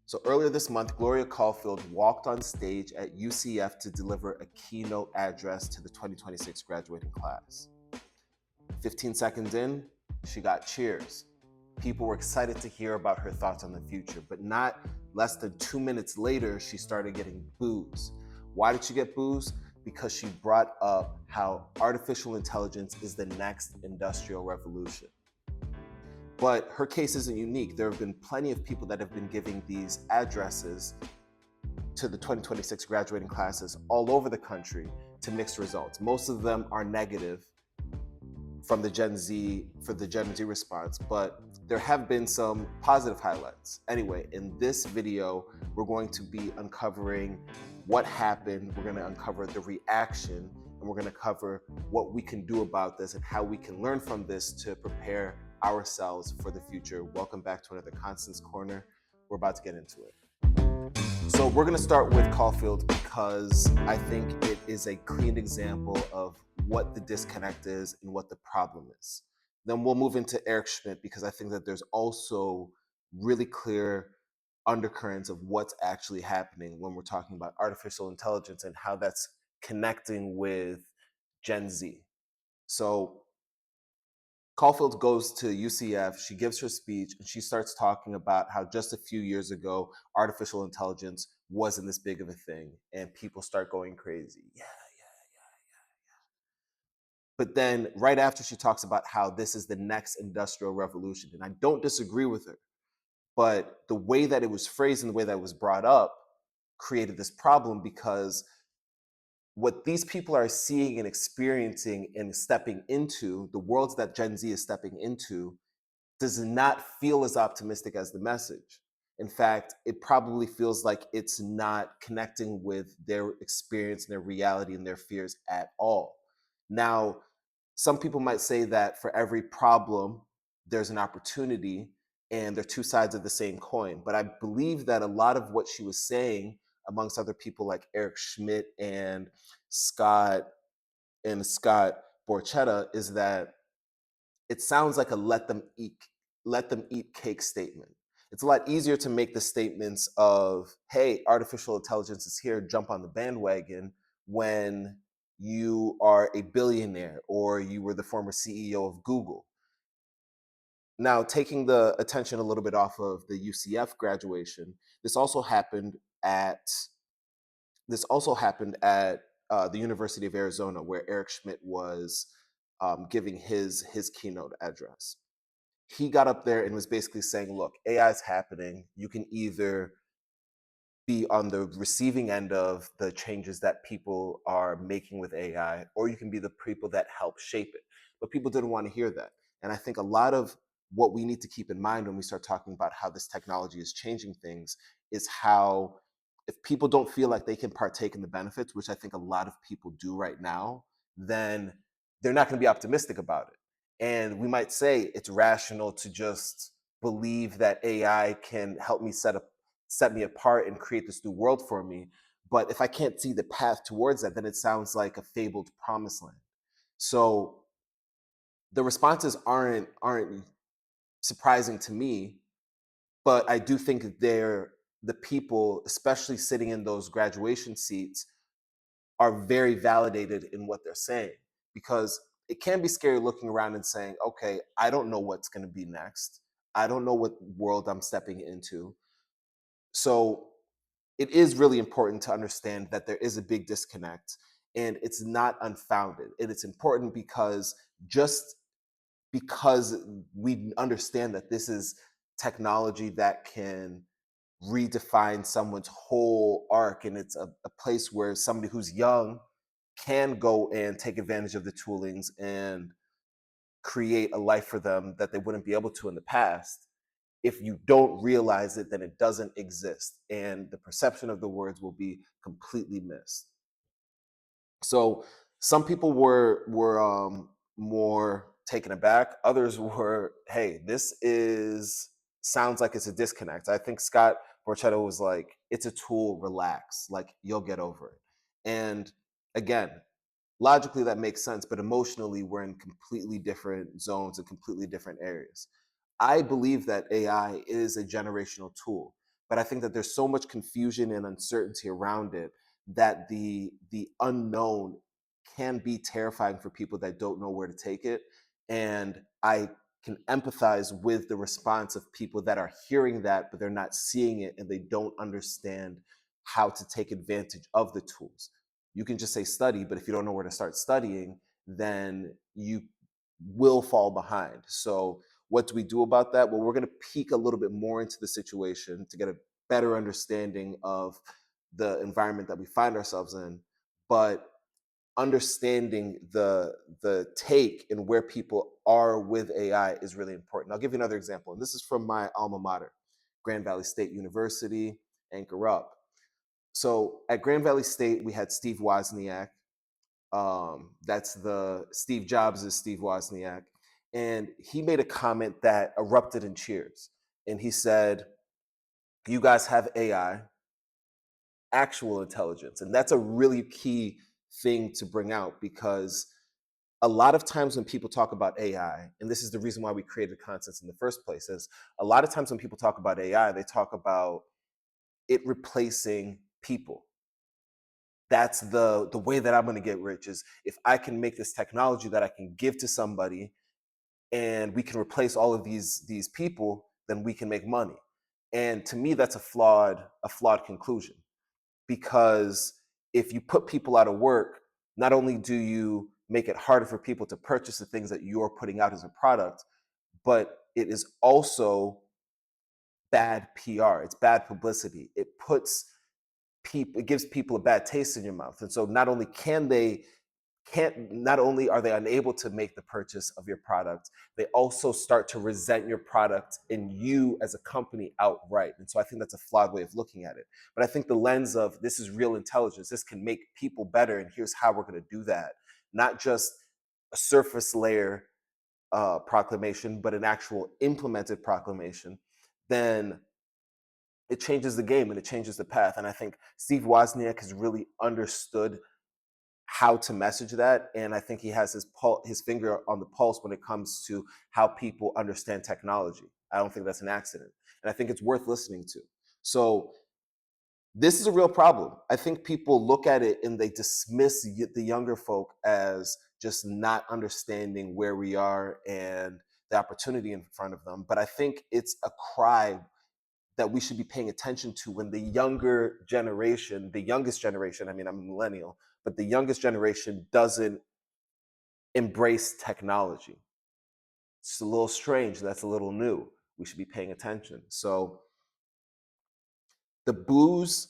So earlier this month, Gloria Caulfield walked on stage at UCF to deliver a keynote address to the 2026 graduating class. 15 seconds in, she got cheers. People were excited to hear about her thoughts on the future, but not less than 2 minutes later, she started getting boos. Why did she get boos? Because she brought up how artificial intelligence is the next industrial revolution. But her case isn't unique. There have been plenty of people that have been giving these addresses to the 2026 graduating classes all over the country to mixed results. Most of them are negative from the Gen Z for the Gen Z response, but there have been some positive highlights. Anyway, in this video, we're going to be uncovering what happened. We're going to uncover the reaction, and we're going to cover what we can do about this and how we can learn from this to prepare ourselves for the future. Welcome back to another Constance Corner. We're about to get into it. So we're going to start with Caulfield because I think it is a clean example of what the disconnect is and what the problem is. Then we'll move into Eric Schmidt because I think that there's also really clear undercurrents of what's actually happening when we're talking about artificial intelligence and how that's connecting with Gen Z. So Caulfield goes to UCF, she gives her speech, and she starts talking about how just a few years ago, artificial intelligence wasn't this big of a thing, and people start going crazy. Yeah. But then right after she talks about how this is the next industrial revolution, and I don't disagree with her, but the way that it was phrased and the way that it was brought up created this problem because what these people are seeing and experiencing and stepping into, the worlds that Gen Z is stepping into, does not feel as optimistic as the message. In fact, it probably feels like it's not connecting with their experience and their reality and their fears at all. Now, some people might say that for every problem, there's an opportunity, and they're two sides of the same coin. But I believe that a lot of what she was saying, amongst other people like Eric Schmidt and Scott Scott Borchetta, is that it sounds like a let them eat cake statement. It's a lot easier to make the statements of, hey, artificial intelligence is here, jump on the bandwagon, when you are a billionaire or you were the former CEO of Google. Now, taking the attention a little bit off of the UCF graduation, this also happened at the University of Arizona, where Eric Schmidt was giving his keynote address. He got up there and was basically saying, look, AI is happening. You can either be on the receiving end of the changes that people are making with AI, or you can be the people that help shape it. But people didn't want to hear that. And I think a lot of what we need to keep in mind when we start talking about how this technology is changing things is how, if people don't feel like they can partake in the benefits, which I think a lot of people do right now, then they're not going to be optimistic about it. And we might say it's rational to just believe that AI can help me set me apart and create this new world for me. But if I can't see the path towards that, then it sounds like a fabled promised land. So the responses aren't surprising to me, but I do think they're the people, especially sitting in those graduation seats, are very validated in what they're saying, because it can be scary looking around and saying, okay, I don't know what's going to be next. I don't know what world I'm stepping into. So it is really important to understand that there is a big disconnect, and it's not unfounded. And it's important because just because we understand that this is technology that can redefine someone's whole arc, and it's a place where somebody who's young can go and take advantage of the toolings and create a life for them that they wouldn't be able to in the past. If you don't realize it, then it doesn't exist, and the perception of the words will be completely missed. So some people were more taken aback. Others were, hey, this is sounds like it's a disconnect. I think Scott Borchetta was like, it's a tool, relax, like you'll get over it. And again, logically that makes sense, but emotionally we're in completely different zones and completely different areas. I believe that AI is a generational tool. but I think that there's so much confusion and uncertainty around it that the unknown can be terrifying for people that don't know where to take it. And I can empathize with the response of people that are hearing that, but they're not seeing it and they don't understand how to take advantage of the tools. You can just say study, but if you don't know where to start studying, then you will fall behind. So, what do we do about that? Well, we're going to peek a little bit more into the situation to get a better understanding of the environment that we find ourselves in. But understanding the take and where people are with AI is really important. I'll give you another example, and this is from my alma mater, Grand Valley State University, Anchor Up. So at Grand Valley State, we had Steve Wozniak. That's the Steve Jobs is Steve Wozniak, and he made a comment that erupted in cheers. And he said, "You guys have AI, actual intelligence," and that's a really key thing to bring out because a lot of times when people talk about AI, and this is the reason why we created Constants in the first place, is a lot of times when people talk about AI, they talk about it replacing people. That's the way that I'm going to get rich is if I can make this technology that I can give to somebody and we can replace all of these people, then we can make money. And to me, that's a flawed conclusion because if you put people out of work, not only do you make it harder for people to purchase the things that you're putting out as a product, but it is also bad PR. It's bad publicity. It gives people a bad taste in your mouth. And so not only are they unable to make the purchase of your product, they also start to resent your product and you as a company outright. And so I think that's a flawed way of looking at it. But I think the lens of this is real intelligence, this can make people better, and here's how we're going to do that. Not just a surface layer proclamation, but an actual implemented proclamation, then it changes the game and it changes the path. And I think Steve Wozniak has really understood how to message that, and I think he has his finger on the pulse when it comes to how people understand technology. I don't think that's an accident, and I think it's worth listening to. So this is a real problem. I think people look at it and they dismiss the younger folk as just not understanding where we are and the opportunity in front of them. But I think it's a cry that we should be paying attention to when the younger generation, the youngest generation, I mean, I'm a millennial, but the youngest generation doesn't embrace technology. It's a little strange. That's a little new. We should be paying attention. So the booze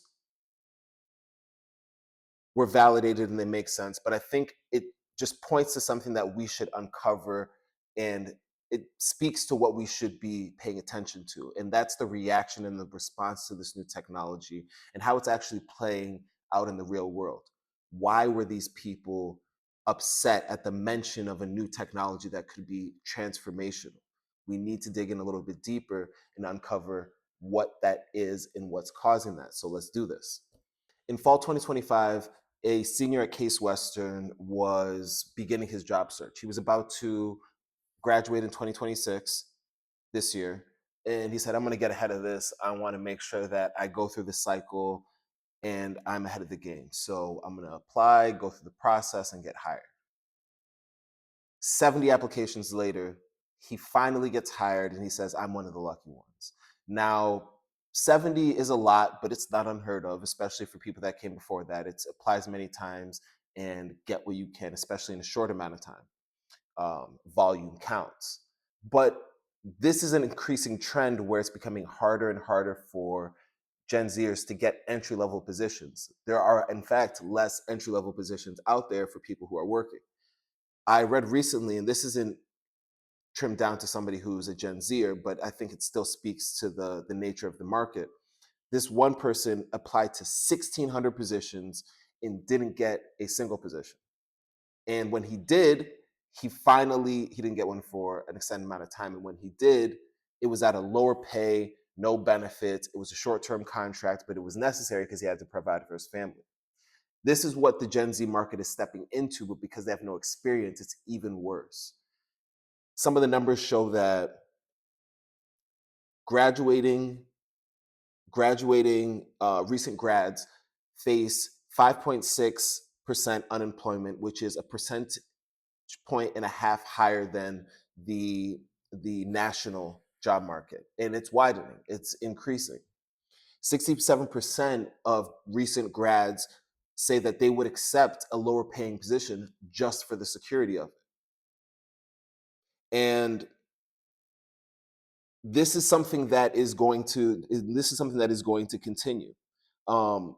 were validated and they make sense, but I think it just points to something that we should uncover, and it speaks to what we should be paying attention to, and that's the reaction and the response to this new technology and how it's actually playing out in the real world. Why were these people upset at the mention of a new technology that could be transformational? We need to dig in a little bit deeper and uncover what that is and what's causing that. So let's do this. In fall 2025, a senior at Case Western was beginning his job search. He was about to graduate in 2026, this year. And he said, I'm going to get ahead of this. I want to make sure that I go through the cycle and I'm ahead of the game. So I'm going to apply, go through the process, and get hired. 70 applications later, he finally gets hired and he says, I'm one of the lucky ones. Now, 70 is a lot, but it's not unheard of, especially for people that came before that. It applies many times and get what you can, especially in a short amount of time. Volume counts. But this is an increasing trend where it's becoming harder and harder for Gen Zers to get entry level positions. There are, in fact, less entry level positions out there for people who are working. I read recently, and this isn't trimmed down to somebody who's a Gen Zer, but I think it still speaks to the nature of the market. This one person applied to 1,600 positions and didn't get a single position. And when he did, he didn't get one for an extended amount of time. And when he did, it was at a lower pay, no benefits. It was a short-term contract, but it was necessary because he had to provide for his family. This is what the Gen Z market is stepping into, but because they have no experience, it's even worse. Some of the numbers show that graduating graduating recent grads face 5.6% unemployment, which is a percentage point and a half higher than the national job market, and it's widening, it's increasing. 67% of recent grads say that they would accept a lower paying position just for the security of it. And this is something that is going to continue. Um,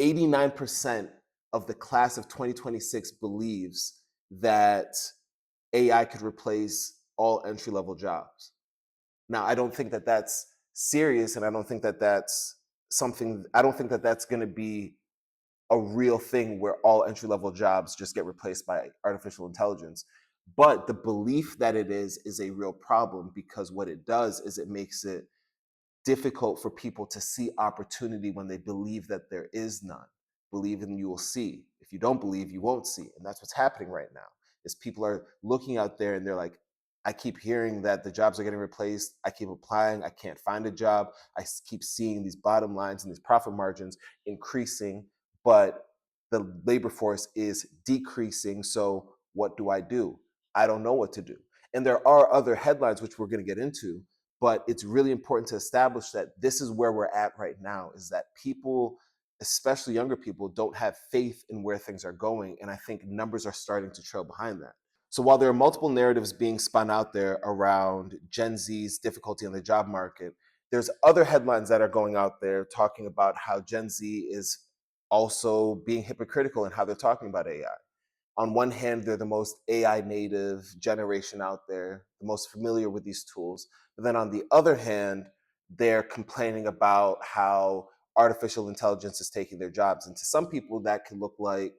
89% of the class of 2026 believes that AI could replace all entry level jobs. Now, I don't think that that's serious, and I don't think that I don't think that that's going to be a real thing where all entry level jobs just get replaced by artificial intelligence. But the belief that it is a real problem, because what it does is it makes it difficult for people to see opportunity when they believe that there is none. Believe and you will see. If you don't believe, you won't see. And that's what's happening right now. Is people are looking out there and they're like, I keep hearing that the jobs are getting replaced. I keep applying. I can't find a job. Keep seeing these bottom lines and these profit margins increasing, but the labor force is decreasing. So what do I do? I don't know what to do. And there are other headlines, which we're going to get into, but it's really important to establish that this is where we're at right now, is that people, especially younger people, don't have faith in where things are going, and I think numbers are starting to trail behind that. So while there are multiple narratives being spun out there around Gen Z's difficulty on the job market, there's other headlines that are going out there talking about how Gen Z is also being hypocritical in how they're talking about AI. On one hand, they're the most AI native generation out there, the most familiar with these tools. But then on the other hand, they're complaining about how artificial intelligence is taking their jobs. And to some people, that could look like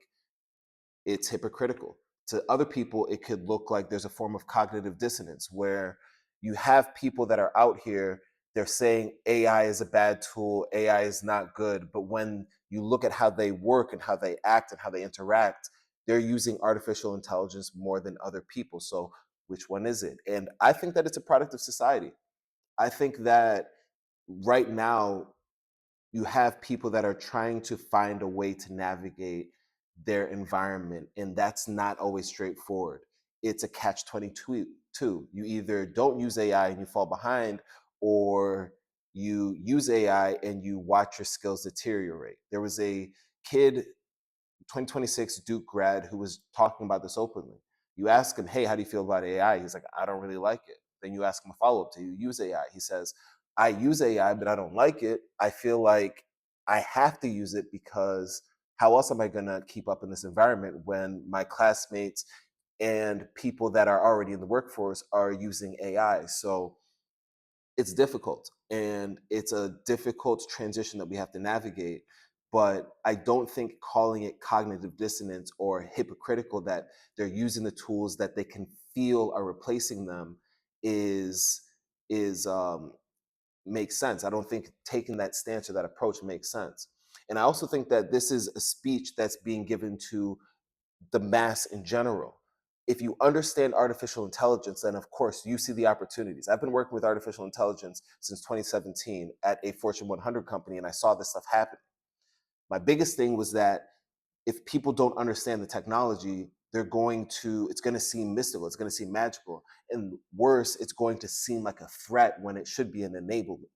it's hypocritical. To other people, it could look like there's a form of cognitive dissonance where you have people that are out here, they're saying AI is a bad tool, AI is not good. But when you look at how they work and how they act and how they interact, they're using artificial intelligence more than other people. So which one is it? And I think that it's a product of society. I think that right now, you have people that are trying to find a way to navigate their environment, and that's not always straightforward. It's a catch 22. You either don't use AI and you fall behind, or you use AI and you watch your skills deteriorate. There was a kid, 2026 Duke grad, who was talking about this openly. You ask him, hey, how do you feel about AI? He's like, I don't really like it. Then you ask him a follow up, do you use AI? He says, I use AI, but I don't like it. I feel like I have to use it because how else am I going to keep up in this environment when my classmates and people that are already in the workforce are using AI? So it's difficult, and it's a difficult transition that we have to navigate. But I don't think calling it cognitive dissonance or hypocritical that they're using the tools that they can feel are replacing them is makes sense. I don't think taking that stance or that approach makes sense. And I also think that this is a speech that's being given to the mass in general. If you understand artificial intelligence, then of course you see the opportunities. I've been working with artificial intelligence since 2017 at a Fortune 100 company, and I saw this stuff happen. My biggest thing was that if people don't understand the technology, it's going to seem mystical, it's going to seem magical, and worse, it's going to seem like a threat when it should be an enablement.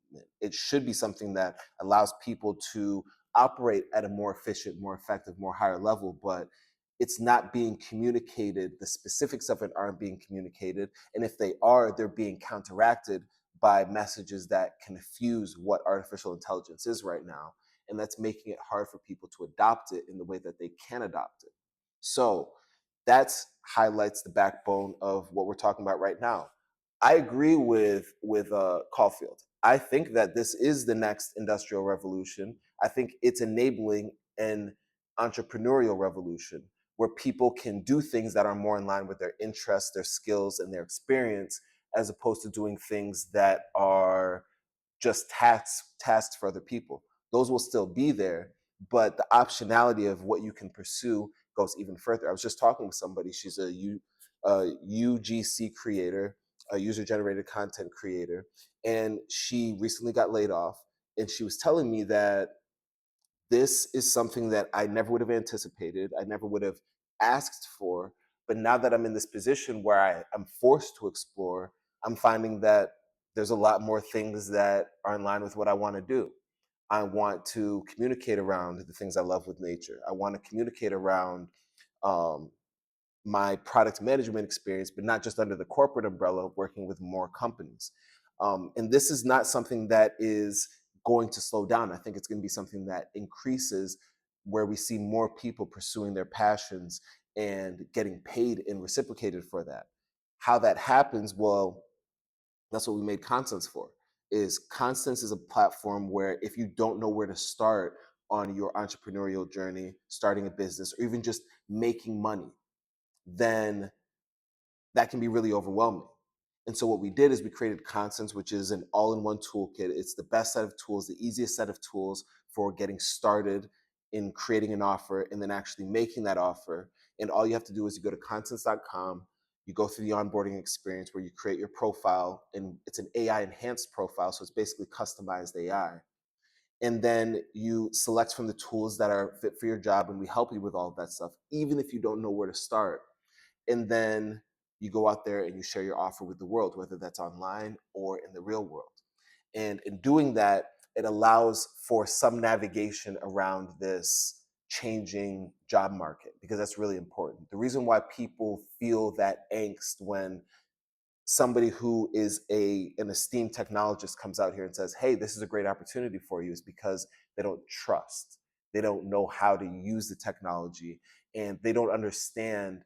It should be something that allows people to operate at a more efficient, more effective, more higher level, but it's not being communicated. The specifics of it aren't being communicated, and if they are, they're being counteracted by messages that confuse what artificial intelligence is right now, and that's making it hard for people to adopt it in the way that they can adopt it. So that's highlights the backbone of what we're talking about right now. I agree with Caulfield. I think that this is the next industrial revolution. I think it's enabling an entrepreneurial revolution where people can do things that are more in line with their interests, their skills, and their experience, as opposed to doing things that are just tasks for other people. Those will still be there, but the optionality of what you can pursue goes even further. I was just talking with somebody. She's a UGC creator, a user generated content creator, And she recently got laid off. And she was telling me that this is something that I never would have anticipated. I never would have asked for. But now that I'm in this position where I'm forced to explore, I'm finding that there's a lot more things that are in line with what I want to do. I want to communicate around the things I love with nature. I want to communicate around um, my product management experience, but not just under the corporate umbrella, working with more companies. And this is not something that is going to slow down. I think it's going to be something that increases, where we see more people pursuing their passions and getting paid and reciprocated for that. How that happens, well, that's what we made Constance for. Is Constance is a platform where if you don't know where to start on your entrepreneurial journey, starting a business, or even just making money, then that can be really overwhelming. And so what we did is we created Constance, which is an all-in-one toolkit. It's the best set of tools, the easiest set of tools for getting started in creating an offer and then actually making that offer. And all you have to do is you go to constance.com, you go through the onboarding experience where you create your profile, and it's an AI enhanced profile. So it's basically customized AI. And then you select from the tools that are fit for your job, and we help you with all of that stuff, even if you don't know where to start. And then you go out there and you share your offer with the world, whether that's online or in the real world. And in doing that, it allows for some navigation around this changing job market, because that's really important. The reason why people feel that angst when somebody who is an esteemed technologist comes out here and says, hey, this is a great opportunity for you, is because they don't trust. They don't know how to use the technology, and they don't understand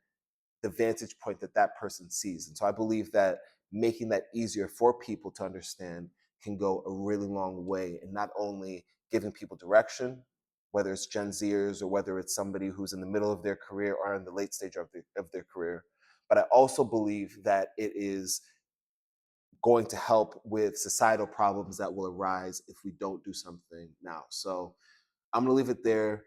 the vantage point that that person sees. And so I believe that making that easier for people to understand can go a really long way in not only giving people direction, whether it's Gen Zers or whether it's somebody who's in the middle of their career or in the late stage of their career, but I also believe that it is going to help with societal problems that will arise if we don't do something now. So I'm going to leave it there.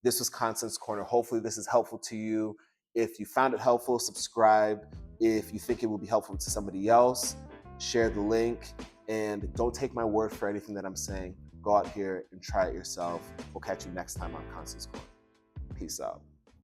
This was Constance Corner. Hopefully, this is helpful to you. If you found it helpful, subscribe. If you think it will be helpful to somebody else, share the link. And don't take my word for anything that I'm saying. Go out here and try it yourself. We'll catch you next time on Constance Corner. Peace out.